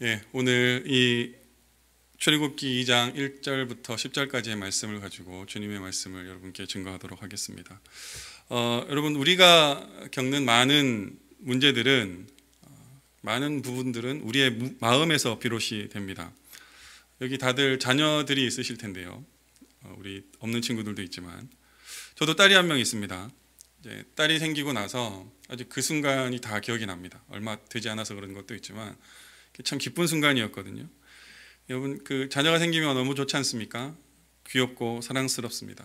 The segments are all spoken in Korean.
예, 오늘 이 출애굽기 2장 1절부터 10절까지의 말씀을 가지고 주님의 말씀을 여러분께 증거하도록 하겠습니다. 여러분, 우리가 겪는 많은 문제들은 많은 부분들은 우리의 마음에서 비롯이 됩니다. 여기 다들 자녀들이 있으실 텐데요. 우리 없는 친구들도 있지만 저도 딸이 한 명 있습니다. 이제 딸이 생기고 나서 아직 그 순간이 다 기억이 납니다. 얼마 되지 않아서 그런 것도 있지만 참 기쁜 순간이었거든요. 여러분, 그 자녀가 생기면 너무 좋지 않습니까? 귀엽고 사랑스럽습니다.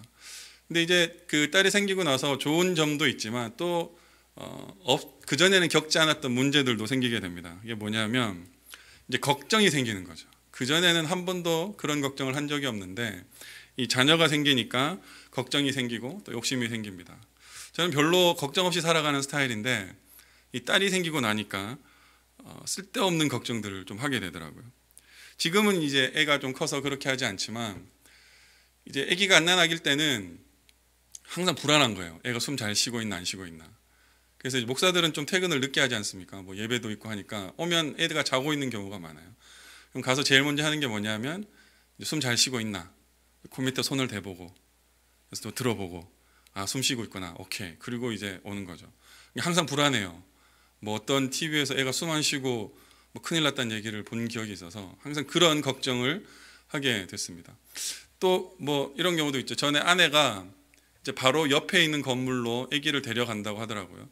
근데 이제 그 딸이 생기고 나서 좋은 점도 있지만 또 그전에는 겪지 않았던 문제들도 생기게 됩니다. 이게 뭐냐면 이제 걱정이 생기는 거죠. 그전에는 한 번도 그런 걱정을 한 적이 없는데 이 자녀가 생기니까 걱정이 생기고 또 욕심이 생깁니다. 저는 별로 걱정 없이 살아가는 스타일인데 이 딸이 생기고 나니까 쓸데없는 걱정들을 좀 하게 되더라고요. 지금은 이제 애가 좀 커서 그렇게 하지 않지만 이제 아기가 안 나나길 때는 항상 불안한 거예요. 애가 숨 잘 쉬고 있나 안 쉬고 있나. 그래서 목사들은 좀 퇴근을 늦게 하지 않습니까? 뭐 예배도 있고 하니까 오면 애가 자고 있는 경우가 많아요. 그럼 가서 제일 먼저 하는 게 뭐냐면 숨 잘 쉬고 있나, 코 밑에 손을 대보고 그래서 또 들어보고 숨 쉬고 있구나, 오케이. 그리고 이제 오는 거죠. 항상 불안해요. 뭐 어떤 TV에서 애가 숨 안 쉬고 뭐 큰일 났다는 얘기를 본 기억이 있어서 항상 그런 걱정을 하게 됐습니다. 또 뭐 이런 경우도 있죠. 전에 아내가 이제 바로 옆에 있는 건물로 아기를 데려간다고 하더라고요.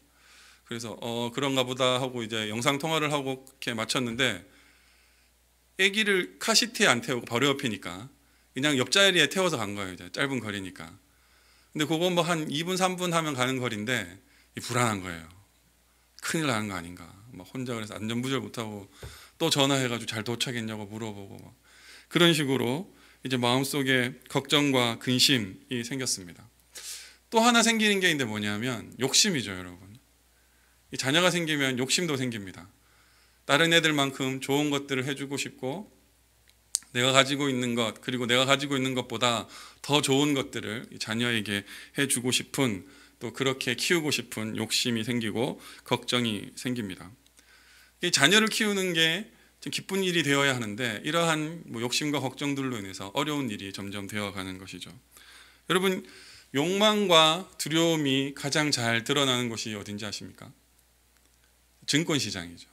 그래서 그런가 보다 하고 이제 영상 통화를 하고 이렇게 마쳤는데 아기를 카시트에 안 태우고 바로 옆이니까 그냥 옆자리에 태워서 간 거예요. 이제 짧은 거리니까. 근데 그거 뭐 한 2분 3분 하면 가는 거리인데 불안한 거예요. 큰일 나는 거 아닌가. 막 혼자 그래서 안전부절 못하고 또 전화해가지고 잘 도착했냐고 물어보고 막 그런 식으로 이제 마음속에 걱정과 근심이 생겼습니다. 또 하나 생기는 게 있는데 뭐냐면 욕심이죠, 여러분. 이 자녀가 생기면 욕심도 생깁니다. 다른 애들만큼 좋은 것들을 해주고 싶고 내가 가지고 있는 것 그리고 내가 가지고 있는 것보다 더 좋은 것들을 자녀에게 해주고 싶은 또 그렇게 키우고 싶은 욕심이 생기고 걱정이 생깁니다. 이 자녀를 키우는 게 좀 기쁜 일이 되어야 하는데 이러한 뭐 욕심과 걱정들로 인해서 어려운 일이 점점 되어가는 것이죠. 여러분, 욕망과 두려움이 가장 잘 드러나는 곳이 어딘지 아십니까? 증권시장이죠.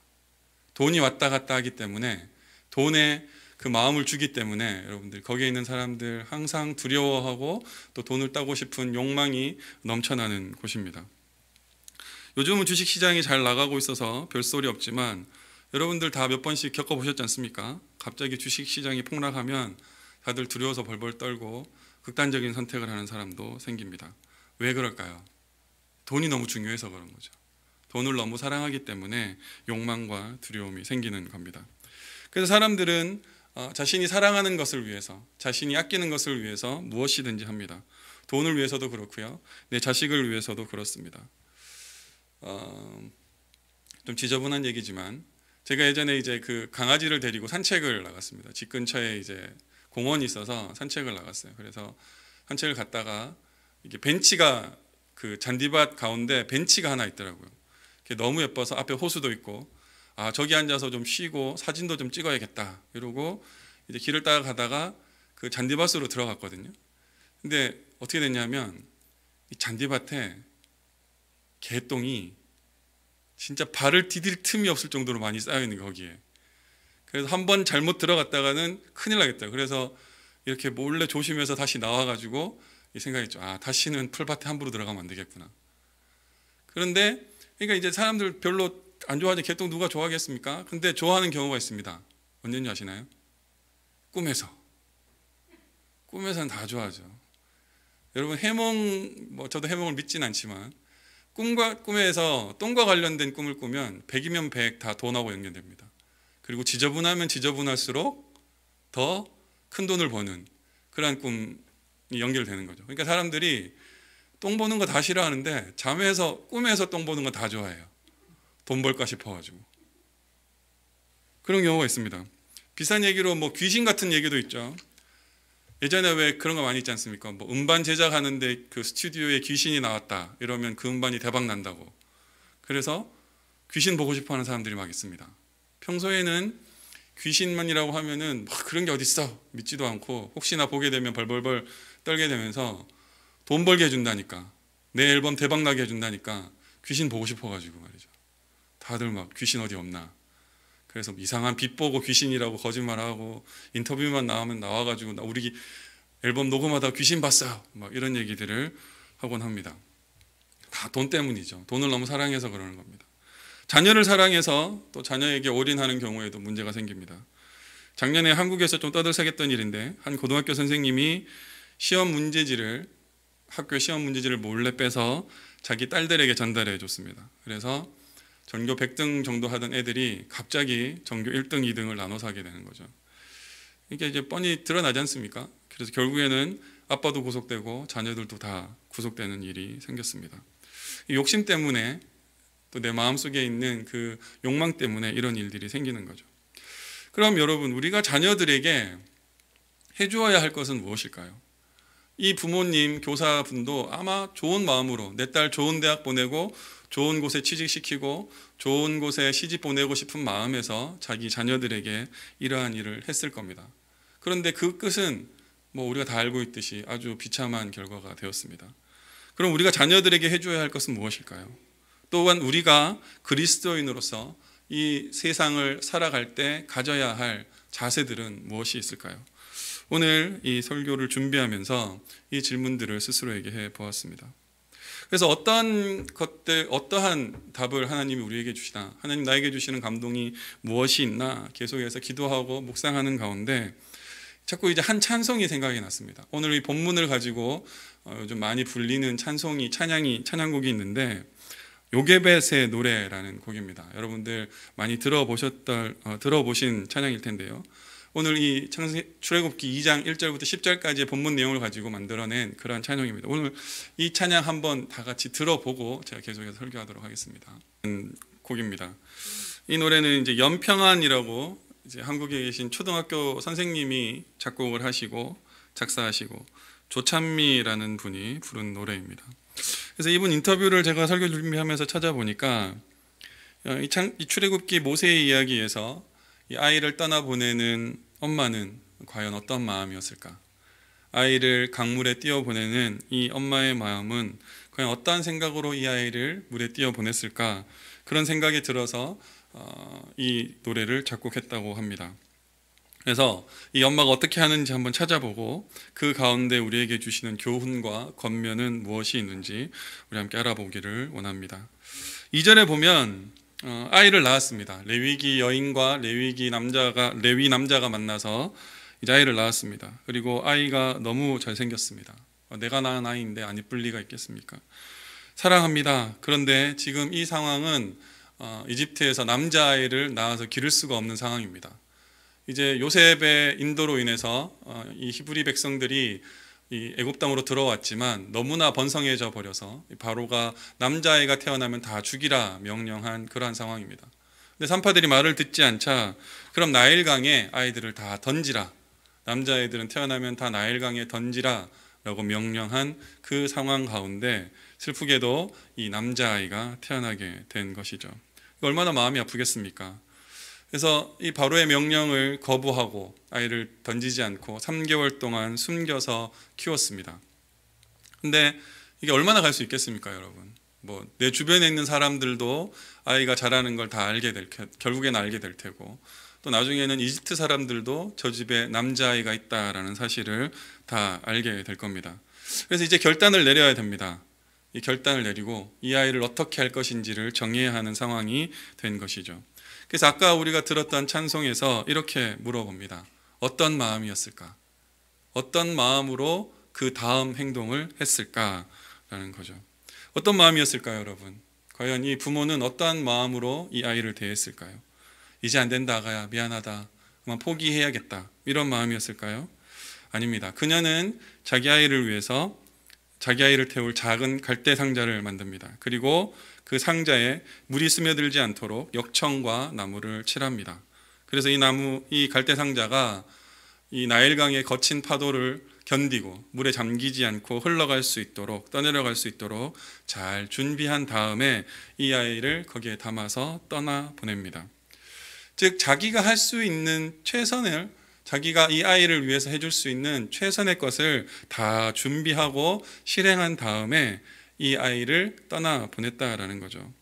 돈이 왔다 갔다 하기 때문에 돈에 그 마음을 주기 때문에 여러분들 거기에 있는 사람들 항상 두려워하고 또 돈을 따고 싶은 욕망이 넘쳐나는 곳입니다. 요즘은 주식시장이 잘 나가고 있어서 별소리 없지만 여러분들 다 몇 번씩 겪어보셨지 않습니까? 갑자기 주식시장이 폭락하면 다들 두려워서 벌벌 떨고 극단적인 선택을 하는 사람도 생깁니다. 왜 그럴까요? 돈이 너무 중요해서 그런 거죠. 돈을 너무 사랑하기 때문에 욕망과 두려움이 생기는 겁니다. 그래서 사람들은 자신이 사랑하는 것을 위해서, 자신이 아끼는 것을 위해서 무엇이든지 합니다. 돈을 위해서도 그렇고요. 내 자식을 위해서도 그렇습니다. 좀 지저분한 얘기지만 제가 예전에 이제 그 강아지를 데리고 산책을 나갔습니다. 집 근처에 이제 공원이 있어서 산책을 나갔어요. 그래서 산책을 갔다가 이게 벤치가 그 잔디밭 가운데 벤치가 하나 있더라고요. 너무 예뻐서 앞에 호수도 있고 저기 앉아서 좀 쉬고 사진도 좀 찍어야겠다 이러고 이제 길을 따라가다가 그 잔디밭으로 들어갔거든요. 근데 어떻게 됐냐면 이 잔디밭에 개똥이 진짜 발을 디딜 틈이 없을 정도로 많이 쌓여 있는 거기에. 그래서 한번 잘못 들어갔다가는 큰일 나겠다. 그래서 이렇게 몰래 조심해서 다시 나와가지고 이 생각했죠. 다시는 풀밭에 함부로 들어가면 안 되겠구나. 그런데 그러니까 이제 사람들 별로 안 좋아하지. 개똥 누가 좋아하겠습니까? 근데 좋아하는 경우가 있습니다. 언제인지 아시나요? 꿈에서는 다 좋아하죠. 여러분, 해몽, 저도 해몽을 믿진 않지만 꿈에서 똥과 관련된 꿈을 꾸면 100이면 100 다 돈하고 연결됩니다. 그리고 지저분하면 지저분할수록 더 큰 돈을 버는 그러한 꿈이 연결되는 거죠. 그러니까 사람들이 똥 보는 거 다 싫어하는데 꿈에서 똥 보는 거 다 좋아해요. 돈 벌까 싶어가지고. 그런 경우가 있습니다. 비싼 얘기로 뭐 귀신 같은 얘기도 있죠. 예전에 왜 그런 거 많이 있지 않습니까? 뭐 음반 제작하는데 그 스튜디오에 귀신이 나왔다 이러면 그 음반이 대박 난다고. 그래서 귀신 보고 싶어 하는 사람들이 막 있습니다. 평소에는 귀신만이라고 하면은 막 그런 게 어딨어 믿지도 않고 혹시나 보게 되면 벌벌벌 떨게 되면서 돈 벌게 해준다니까, 내 앨범 대박 나게 해준다니까 귀신 보고 싶어가지고 말이죠. 다들 막 귀신 어디 없나. 그래서 이상한 빛 보고 귀신이라고 거짓말하고 인터뷰만 나오면 나와가지고 나 우리 앨범 녹음하다가 귀신 봤어요 막 이런 얘기들을 하곤 합니다. 다 돈 때문이죠. 돈을 너무 사랑해서 그러는 겁니다. 자녀를 사랑해서 또 자녀에게 올인하는 경우에도 문제가 생깁니다. 작년에 한국에서 좀 떠들썩했던 일인데, 한 고등학교 선생님이 학교 시험 문제지를 몰래 빼서 자기 딸들에게 전달해 줬습니다. 그래서 전교 100등 정도 하던 애들이 갑자기 전교 1등, 2등을 나눠서 하게 되는 거죠. 이게 이제 뻔히 드러나지 않습니까? 그래서 결국에는 아빠도 구속되고 자녀들도 다 구속되는 일이 생겼습니다. 이 욕심 때문에, 또 내 마음속에 있는 그 욕망 때문에 이런 일들이 생기는 거죠. 그럼 여러분, 우리가 자녀들에게 해주어야 할 것은 무엇일까요? 이 부모님, 교사분도 아마 좋은 마음으로 내 딸 좋은 대학 보내고 좋은 곳에 취직시키고 좋은 곳에 시집 보내고 싶은 마음에서 자기 자녀들에게 이러한 일을 했을 겁니다. 그런데 그 끝은 뭐 우리가 다 알고 있듯이 아주 비참한 결과가 되었습니다. 그럼 우리가 자녀들에게 해줘야 할 것은 무엇일까요? 또한 우리가 그리스도인으로서 이 세상을 살아갈 때 가져야 할 자세들은 무엇이 있을까요? 오늘 이 설교를 준비하면서 이 질문들을 스스로에게 해 보았습니다. 그래서 어떠한 답을 하나님이 우리에게 주시나, 하나님 나에게 주시는 감동이 무엇이 있나 계속해서 기도하고 묵상하는 가운데 자꾸 이제 한 찬송이 생각이 났습니다. 오늘 이 본문을 가지고 요즘 많이 불리는 찬양곡이 있는데, 요게벳의 노래라는 곡입니다. 여러분들 많이 들어보신 찬양일 텐데요. 오늘 이 출애굽기 2장 1절부터 10절까지의 본문 내용을 가지고 만들어낸 그러한 찬양입니다. 오늘 이 찬양 한번 다 같이 들어보고 제가 계속해서 설교하도록 하겠습니다. 곡입니다. 이 노래는 이제 연평안이라고 이제 한국에 계신 초등학교 선생님이 작곡을 하시고 작사하시고 조찬미라는 분이 부른 노래입니다. 그래서 이분 인터뷰를 제가 설교 준비하면서 찾아보니까 이 출애굽기 모세의 이야기에서 이 아이를 떠나보내는 엄마는 과연 어떤 마음이었을까? 아이를 강물에 띄어보내는 이 엄마의 마음은 과연 어떠한 생각으로 이 아이를 물에 띄어보냈을까? 그런 생각이 들어서 이 노래를 작곡했다고 합니다. 그래서 이 엄마가 어떻게 하는지 한번 찾아보고 그 가운데 우리에게 주시는 교훈과 권면은 무엇이 있는지 우리 함께 알아보기를 원합니다. 2절에 보면 아이를 낳았습니다. 레위기 여인과 레위 남자가 만나서 이제 아이를 낳았습니다. 그리고 아이가 너무 잘생겼습니다. 내가 낳은 아이인데 안 이쁠 리가 있겠습니까? 사랑합니다. 그런데 지금 이 상황은 이집트에서 남자아이를 낳아서 기를 수가 없는 상황입니다. 이제 요셉의 인도로 인해서 이 히브리 백성들이 이 애굽 땅으로 들어왔지만 너무나 번성해져 버려서 바로가 남자아이가 태어나면 다 죽이라 명령한 그러한 상황입니다. 근데 산파들이 말을 듣지 않자 그럼 나일강에 아이들을 다 던지라, 남자아이들은 태어나면 다 나일강에 던지라 라고 명령한 그 상황 가운데 슬프게도 이 남자아이가 태어나게 된 것이죠. 얼마나 마음이 아프겠습니까? 그래서 이 바로의 명령을 거부하고 아이를 던지지 않고 3개월 동안 숨겨서 키웠습니다. 근데 이게 얼마나 갈 수 있겠습니까, 여러분? 뭐 내 주변에 있는 사람들도 아이가 자라는 걸 다 결국엔 알게 될 테고, 또 나중에는 이집트 사람들도 저 집에 남자아이가 있다라는 사실을 다 알게 될 겁니다. 그래서 이제 결단을 내려야 됩니다. 이 결단을 내리고 이 아이를 어떻게 할 것인지를 정해야 하는 상황이 된 것이죠. 그래서 아까 우리가 들었던 찬송에서 이렇게 물어봅니다. 어떤 마음이었을까? 어떤 마음으로 그 다음 행동을 했을까라는 거죠. 어떤 마음이었을까요, 여러분? 과연 이 부모는 어떠한 마음으로 이 아이를 대했을까요? 이제 안 된다, 아가야, 미안하다, 그만 포기해야겠다, 이런 마음이었을까요? 아닙니다. 그녀는 자기 아이를 위해서 자기 아이를 태울 작은 갈대 상자를 만듭니다. 그리고 그 상자에 물이 스며들지 않도록 역청과 나무를 칠합니다. 그래서 이 갈대 상자가 이 나일강의 거친 파도를 견디고 물에 잠기지 않고 흘러갈 수 있도록, 떠내려갈 수 있도록 잘 준비한 다음에 이 아이를 거기에 담아서 떠나 보냅니다. 즉 자기가 할 수 있는 최선을, 자기가 이 아이를 위해서 해줄 수 있는 최선의 것을 다 준비하고 실행한 다음에 이 아이를 떠나 보냈다라는 거죠.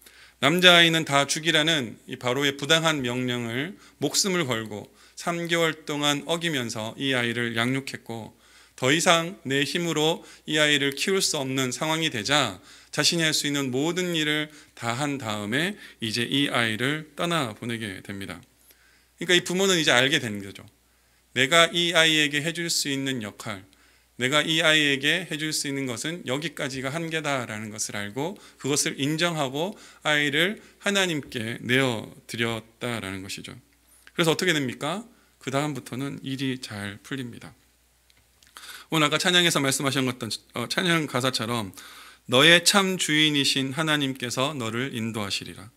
남자아이는 다 죽이라는 이 바로의 부당한 명령을 목숨을 걸고 3개월 동안 어기면서 이 아이를 양육했고, 더 이상 내 힘으로 이 아이를 키울 수 없는 상황이 되자 자신이 할 수 있는 모든 일을 다 한 다음에 이제 이 아이를 떠나 보내게 됩니다. 그러니까 이 부모는 이제 알게 된 거죠. 내가 이 아이에게 해줄 수 있는 역할, 내가 이 아이에게 해줄 수 있는 것은 여기까지가 한계다라는 것을 알고 그것을 인정하고 아이를 하나님께 내어드렸다라는 것이죠. 그래서 어떻게 됩니까? 그 다음부터는 일이 잘 풀립니다. 오늘 아까 찬양에서 말씀하신 어떤 찬양 가사처럼 너의 참 주인이신 하나님께서 너를 인도하시리라.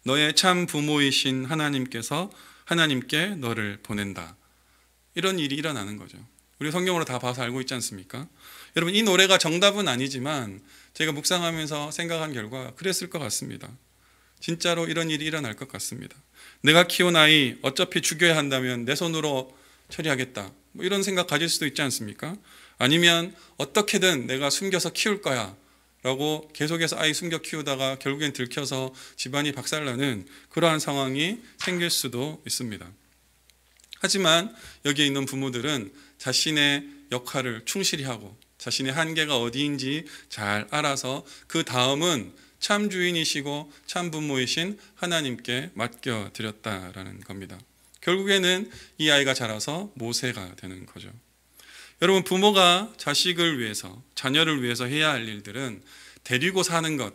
너의 참 부모이신 하나님께 너를 보낸다. 이런 일이 일어나는 거죠. 우리 성경으로 다 봐서 알고 있지 않습니까? 여러분, 이 노래가 정답은 아니지만 제가 묵상하면서 생각한 결과 그랬을 것 같습니다. 진짜로 이런 일이 일어날 것 같습니다. 내가 키운 아이 어차피 죽여야 한다면 내 손으로 처리하겠다, 뭐 이런 생각 가질 수도 있지 않습니까? 아니면 어떻게든 내가 숨겨서 키울 거야 라고 계속해서 아이 숨겨 키우다가 결국엔 들켜서 집안이 박살나는 그러한 상황이 생길 수도 있습니다. 하지만 여기에 있는 부모들은 자신의 역할을 충실히 하고 자신의 한계가 어디인지 잘 알아서 그 다음은 참 주인이시고 참 부모이신 하나님께 맡겨드렸다라는 겁니다. 결국에는 이 아이가 자라서 모세가 되는 거죠. 여러분, 부모가 자식을 위해서, 자녀를 위해서 해야 할 일들은 데리고 사는 것,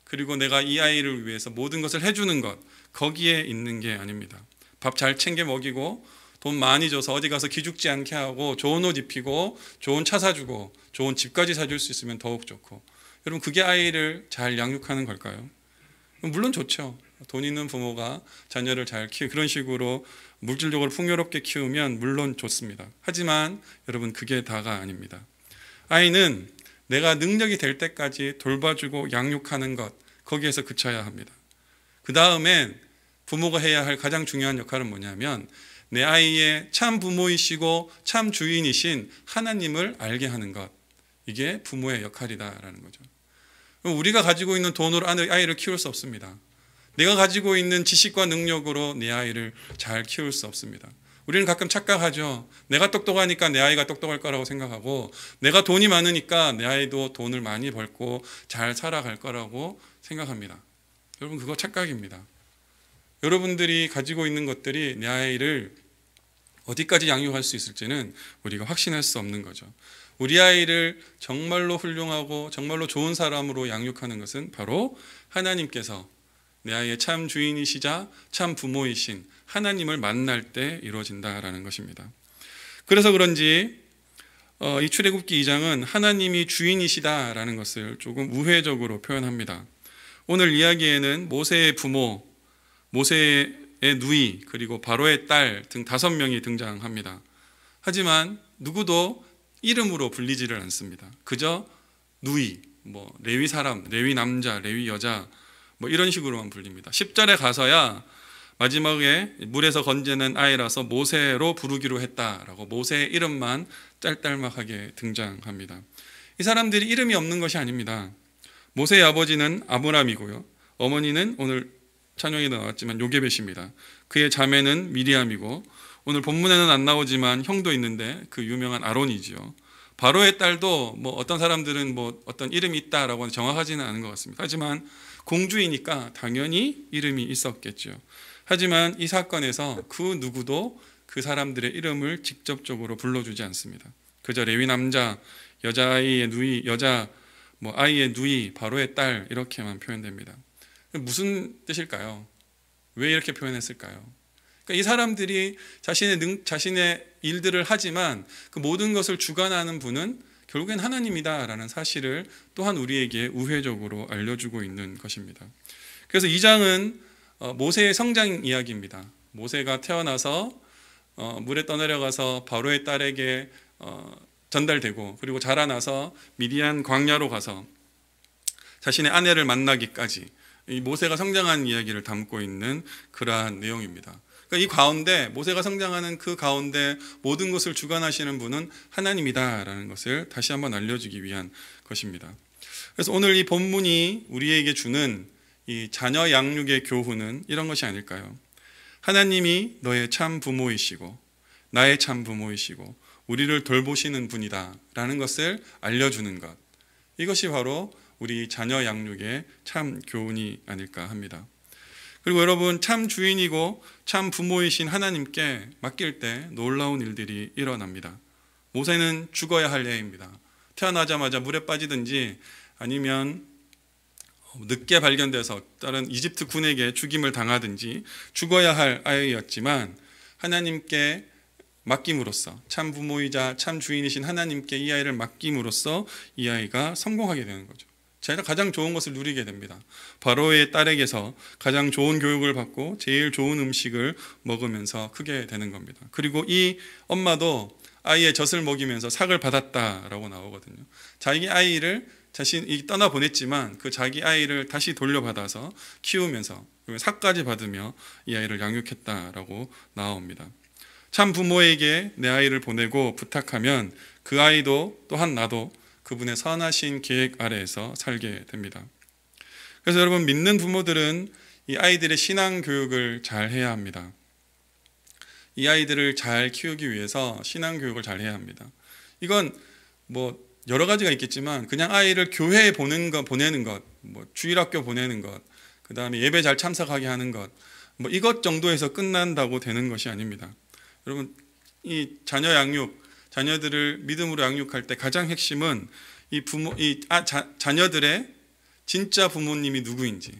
그리고 내가 이 아이를 위해서 모든 것을 해주는 것, 거기에 있는 게 아닙니다. 밥 잘 챙겨 먹이고 돈 많이 줘서 어디 가서 기죽지 않게 하고 좋은 옷 입히고 좋은 차 사주고 좋은 집까지 사줄 수 있으면 더욱 좋고, 여러분, 그게 아이를 잘 양육하는 걸까요? 물론 좋죠. 돈 있는 부모가 자녀를 잘 그런 식으로 물질적으로 풍요롭게 키우면 물론 좋습니다. 하지만 여러분, 그게 다가 아닙니다. 아이는 내가 능력이 될 때까지 돌봐주고 양육하는 것, 거기에서 그쳐야 합니다. 그 다음엔 부모가 해야 할 가장 중요한 역할은 뭐냐면 내 아이의 참 부모이시고 참 주인이신 하나님을 알게 하는 것, 이게 부모의 역할이다라는 거죠. 우리가 가지고 있는 돈으로 아이를 키울 수 없습니다. 내가 가지고 있는 지식과 능력으로 내 아이를 잘 키울 수 없습니다. 우리는 가끔 착각하죠. 내가 똑똑하니까 내 아이가 똑똑할 거라고 생각하고, 내가 돈이 많으니까 내 아이도 돈을 많이 벌고 잘 살아갈 거라고 생각합니다. 여러분, 그거 착각입니다. 여러분들이 가지고 있는 것들이 내 아이를 어디까지 양육할 수 있을지는 우리가 확신할 수 없는 거죠. 우리 아이를 정말로 훌륭하고 정말로 좋은 사람으로 양육하는 것은 바로 하나님께서 내 아이의 참 주인이시자 참 부모이신 하나님을 만날 때 이루어진다라는 것입니다. 그래서 그런지 이 출애굽기 2장은 하나님이 주인이시다라는 것을 조금 우회적으로 표현합니다. 오늘 이야기에는 모세의 부모, 모세의 누이, 그리고 바로의 딸 등 5명이 등장합니다. 하지만 누구도 이름으로 불리지를 않습니다. 그저 누이, 레위 사람, 레위 남자, 레위 여자, 이런 식으로만 불립니다. 10절에 가서야 마지막에 물에서 건져낸 아이라서 모세로 부르기로 했다라고 모세의 이름만 짤짤막하게 등장합니다. 이 사람들이 이름이 없는 것이 아닙니다. 모세의 아버지는 아므람이고요, 어머니는 오늘 찬양에도 나왔지만 요게벳입니다. 그의 자매는 미리암이고, 오늘 본문에는 안 나오지만 형도 있는데 그 유명한 아론이지요. 바로의 딸도 어떤 사람들은 어떤 이름이 있다라고 정확하지는 않은 것 같습니다. 하지만 공주이니까 당연히 이름이 있었겠죠. 하지만 이 사건에서 그 누구도 그 사람들의 이름을 직접적으로 불러주지 않습니다. 그저 레위 남자, 여자아이의 누이, 아이의 누이, 바로의 딸, 이렇게만 표현됩니다. 무슨 뜻일까요? 왜 이렇게 표현했을까요? 그러니까 이 사람들이 자신의 일들을 하지만 그 모든 것을 주관하는 분은 결국엔 하나님이다라는 사실을 또한 우리에게 우회적으로 알려주고 있는 것입니다. 그래서 2장은 모세의 성장 이야기입니다. 모세가 태어나서 물에 떠내려가서 바로의 딸에게 전달되고, 그리고 자라나서 미디안 광야로 가서 자신의 아내를 만나기까지 이 모세가 성장한 이야기를 담고 있는 그러한 내용입니다. 그러니까 이 가운데 모세가 성장하는 그 가운데 모든 것을 주관하시는 분은 하나님이다라는 것을 다시 한번 알려주기 위한 것입니다. 그래서 오늘 이 본문이 우리에게 주는 이 자녀 양육의 교훈은 이런 것이 아닐까요? 하나님이 너의 참 부모이시고 나의 참 부모이시고 우리를 돌보시는 분이다 라는 것을 알려주는 것, 이것이 바로 우리 자녀 양육의 참 교훈이 아닐까 합니다. 그리고 여러분, 참 주인이고 참 부모이신 하나님께 맡길 때 놀라운 일들이 일어납니다. 모세는 죽어야 할 애입니다. 태어나자마자 물에 빠지든지 아니면 늦게 발견돼서 다른 이집트 군에게 죽임을 당하든지 죽어야 할 아이였지만 하나님께 맡김으로써, 참 부모이자 참 주인이신 하나님께 이 아이를 맡김으로써 이 아이가 성공하게 되는 거죠. 제가 가장 좋은 것을 누리게 됩니다. 바로의 딸에게서 가장 좋은 교육을 받고 제일 좋은 음식을 먹으면서 크게 되는 겁니다. 그리고 이 엄마도 아이의 젖을 먹이면서 삭을 받았다라고 나오거든요. 자기 아이를 자신이 떠나보냈지만 그 자기 아이를 다시 돌려받아서 키우면서 삭까지 받으며 이 아이를 양육했다라고 나옵니다. 참 부모에게 내 아이를 보내고 부탁하면 그 아이도 또한 나도 그분의 선하신 계획 아래에서 살게 됩니다. 그래서 여러분, 믿는 부모들은 이 아이들의 신앙 교육을 잘 해야 합니다. 이 아이들을 잘 키우기 위해서 신앙 교육을 잘 해야 합니다. 이건 뭐 여러 가지가 있겠지만 그냥 아이를 교회에 보내는 것, 뭐 주일학교 보내는 것, 그 다음에 예배 잘 참석하게 하는 것, 뭐 이것 정도에서 끝난다고 되는 것이 아닙니다. 여러분, 이 자녀 양육, 자녀들을 믿음으로 양육할 때 가장 핵심은 자녀들의 진짜 부모님이 누구인지,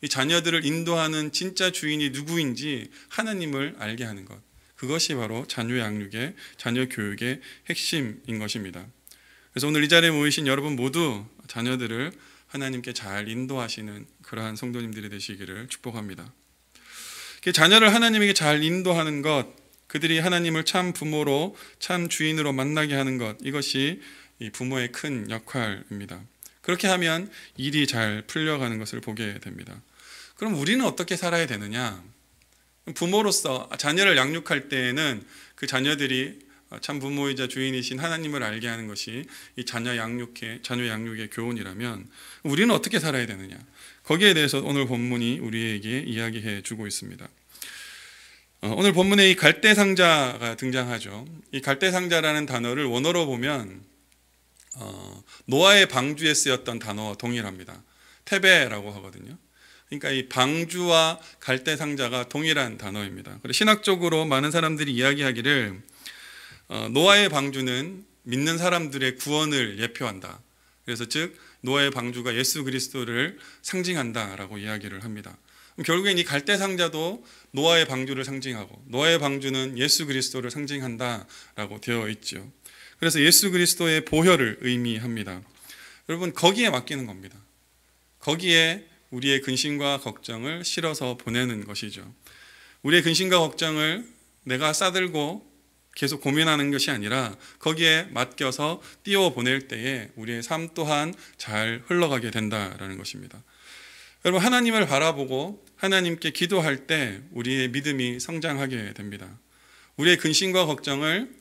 이 자녀들을 인도하는 진짜 주인이 누구인지 하나님을 알게 하는 것, 그것이 바로 자녀 양육의, 자녀 교육의 핵심인 것입니다. 그래서 오늘 이 자리에 모이신 여러분 모두 자녀들을 하나님께 잘 인도하시는 그러한 성도님들이 되시기를 축복합니다. 자녀를 하나님에게 잘 인도하는 것, 그들이 하나님을 참 부모로, 참 주인으로 만나게 하는 것, 이것이 이 부모의 큰 역할입니다. 그렇게 하면 일이 잘 풀려가는 것을 보게 됩니다. 그럼 우리는 어떻게 살아야 되느냐? 부모로서 자녀를 양육할 때에는 그 자녀들이 참 부모이자 주인이신 하나님을 알게 하는 것이 이 자녀 양육의 교훈이라면 우리는 어떻게 살아야 되느냐? 거기에 대해서 오늘 본문이 우리에게 이야기해 주고 있습니다. 오늘 본문에 이 갈대상자가 등장하죠. 이 갈대상자라는 단어를 원어로 보면 노아의 방주에 쓰였던 단어와 동일합니다. 테베라고 하거든요. 그러니까 이 방주와 갈대상자가 동일한 단어입니다. 그리고 신학적으로 많은 사람들이 이야기하기를 노아의 방주는 믿는 사람들의 구원을 예표한다. 그래서 즉 노아의 방주가 예수 그리스도를 상징한다라고 이야기를 합니다. 결국엔 이 갈대상자도 노아의 방주를 상징하고 노아의 방주는 예수 그리스도를 상징한다라고 되어 있죠. 그래서 예수 그리스도의 보혈을 의미합니다. 여러분, 거기에 맡기는 겁니다. 거기에 우리의 근심과 걱정을 실어서 보내는 것이죠. 우리의 근심과 걱정을 내가 싸들고 계속 고민하는 것이 아니라 거기에 맡겨서 띄워 보낼 때에 우리의 삶 또한 잘 흘러가게 된다라는 것입니다. 여러분, 하나님을 바라보고 하나님께 기도할 때 우리의 믿음이 성장하게 됩니다. 우리의 근심과 걱정을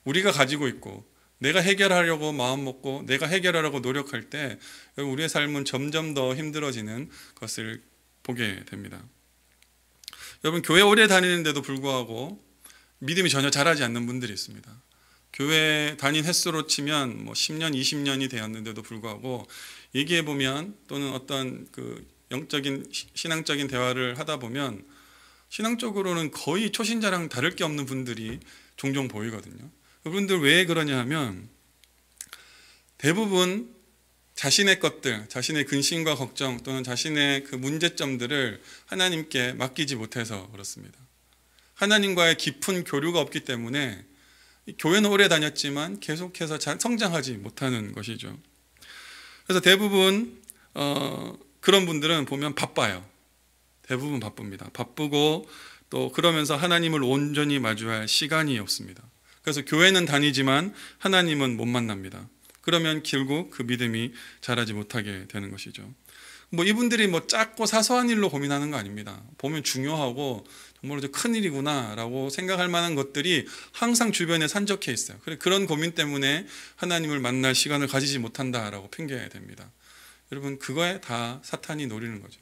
우리가 가지고 있고 내가 해결하려고 마음 먹고 내가 해결하려고 노력할 때 우리의 삶은 점점 더 힘들어지는 것을 보게 됩니다. 여러분, 교회 오래 다니는데도 불구하고 믿음이 전혀 자라지 않는 분들이 있습니다. 교회 다닌 횟수로 치면 10년, 20년이 되었는데도 불구하고 얘기해 보면 또는 어떤 영적인 신앙적인 대화를 하다 보면 신앙적으로는 거의 초신자랑 다를 게 없는 분들이 종종 보이거든요. 그분들 왜 그러냐 하면 대부분 자신의 것들, 자신의 근심과 걱정 또는 자신의 그 문제점들을 하나님께 맡기지 못해서 그렇습니다. 하나님과의 깊은 교류가 없기 때문에 교회는 오래 다녔지만 계속해서 성장하지 못하는 것이죠. 그래서 대부분 그런 분들은 보면 바빠요. 대부분 바쁩니다. 바쁘고 또 그러면서 하나님을 온전히 마주할 시간이 없습니다. 그래서 교회는 다니지만 하나님은 못 만납니다. 그러면 결국 그 믿음이 자라지 못하게 되는 것이죠. 뭐 이분들이 뭐 작고 사소한 일로 고민하는 거 아닙니다. 보면 중요하고 정말로 큰 일이구나라고 생각할 만한 것들이 항상 주변에 산적해 있어요. 그런 고민 때문에 하나님을 만날 시간을 가지지 못한다라고 핑계해야 됩니다. 여러분, 그거에 다 사탄이 노리는 거죠.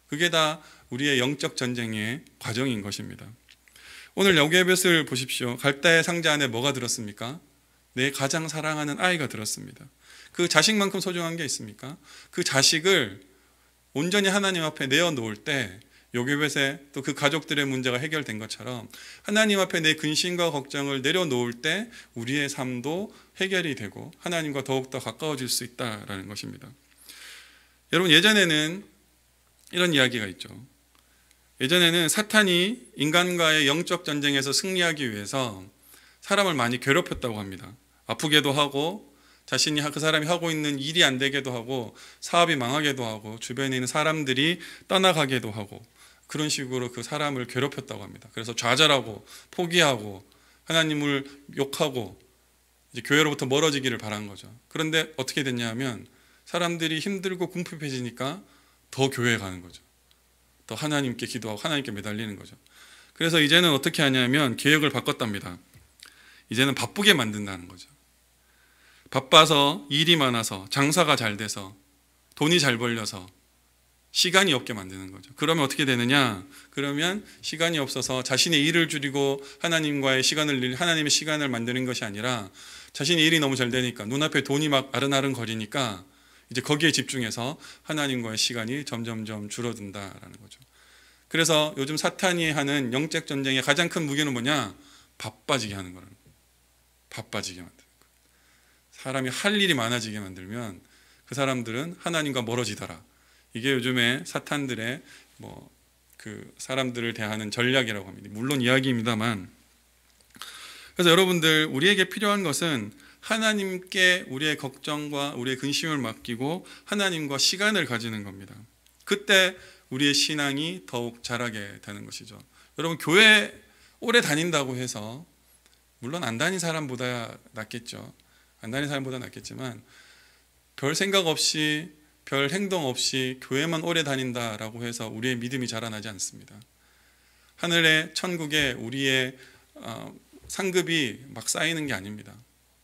그게 다 우리의 영적 전쟁의 과정인 것입니다. 오늘 여개벳을 보십시오. 갈대의 상자 안에 뭐가 들었습니까? 내 가장 사랑하는 아이가 들었습니다. 그 자식만큼 소중한 게 있습니까? 그 자식을 온전히 하나님 앞에 내어놓을 때 요게벳의 또 그 가족들의 문제가 해결된 것처럼 하나님 앞에 내 근심과 걱정을 내려놓을 때 우리의 삶도 해결이 되고 하나님과 더욱더 가까워질 수 있다라는 것입니다. 여러분, 예전에는 이런 이야기가 있죠. 예전에는 사탄이 인간과의 영적 전쟁에서 승리하기 위해서 사람을 많이 괴롭혔다고 합니다. 아프게도 하고 자신이 그 사람이 하고 있는 일이 안 되게도 하고 사업이 망하게도 하고 주변에 있는 사람들이 떠나가게도 하고 그런 식으로 그 사람을 괴롭혔다고 합니다. 그래서 좌절하고 포기하고 하나님을 욕하고 이제 교회로부터 멀어지기를 바란 거죠. 그런데 어떻게 됐냐 하면 사람들이 힘들고 궁핍해지니까 더 교회에 가는 거죠. 더 하나님께 기도하고 하나님께 매달리는 거죠. 그래서 이제는 어떻게 하냐면 계획을 바꿨답니다. 이제는 바쁘게 만든다는 거죠. 바빠서 일이 많아서 장사가 잘 돼서 돈이 잘 벌려서 시간이 없게 만드는 거죠. 그러면 어떻게 되느냐? 그러면 시간이 없어서 자신의 일을 줄이고 하나님의 시간을 만드는 것이 아니라 자신의 일이 너무 잘 되니까 눈앞에 돈이 막 아른아른 거리니까 이제 거기에 집중해서 하나님과의 시간이 점점점 줄어든다라는 거죠. 그래서 요즘 사탄이 하는 영적 전쟁의 가장 큰 무기는 뭐냐? 바빠지게 하는 거라는 거예요. 바빠지게 만드는 거예요. 사람이 할 일이 많아지게 만들면 그 사람들은 하나님과 멀어지더라. 이게 요즘에 사탄들의 그 사람들을 대하는 전략이라고 합니다. 물론 이야기입니다만. 그래서 여러분들, 우리에게 필요한 것은 하나님께 우리의 걱정과 우리의 근심을 맡기고 하나님과 시간을 가지는 겁니다. 그때 우리의 신앙이 더욱 자라게 되는 것이죠. 여러분, 교회 오래 다닌다고 해서 물론 안 다닌 사람보다 낫겠죠. 안 다닌 사람보다 낫겠지만 별 생각 없이 별 행동 없이 교회만 오래 다닌다라고 해서 우리의 믿음이 자라나지 않습니다. 하늘의 천국에 우리의 상급이 막 쌓이는 게 아닙니다.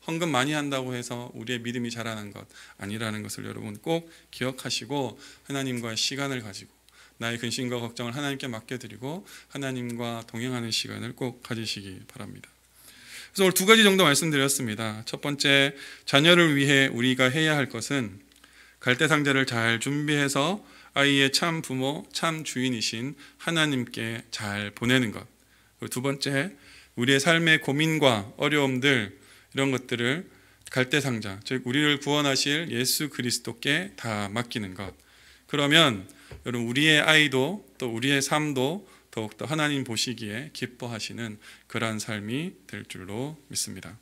헌금 많이 한다고 해서 우리의 믿음이 자라는 것 아니라는 것을 여러분 꼭 기억하시고 하나님과의 시간을 가지고 나의 근심과 걱정을 하나님께 맡겨드리고 하나님과 동행하는 시간을 꼭 가지시기 바랍니다. 그래서 오늘 두 가지 정도 말씀드렸습니다. 첫 번째, 자녀를 위해 우리가 해야 할 것은 갈대 상자를 잘 준비해서 아이의 참 부모, 참 주인이신 하나님께 잘 보내는 것. 그리고 두 번째, 우리의 삶의 고민과 어려움들 이런 것들을 갈대 상자, 즉 우리를 구원하실 예수 그리스도께 다 맡기는 것. 그러면 여러분, 우리의 아이도 또 우리의 삶도 더욱더 하나님 보시기에 기뻐하시는 그러한 삶이 될 줄로 믿습니다.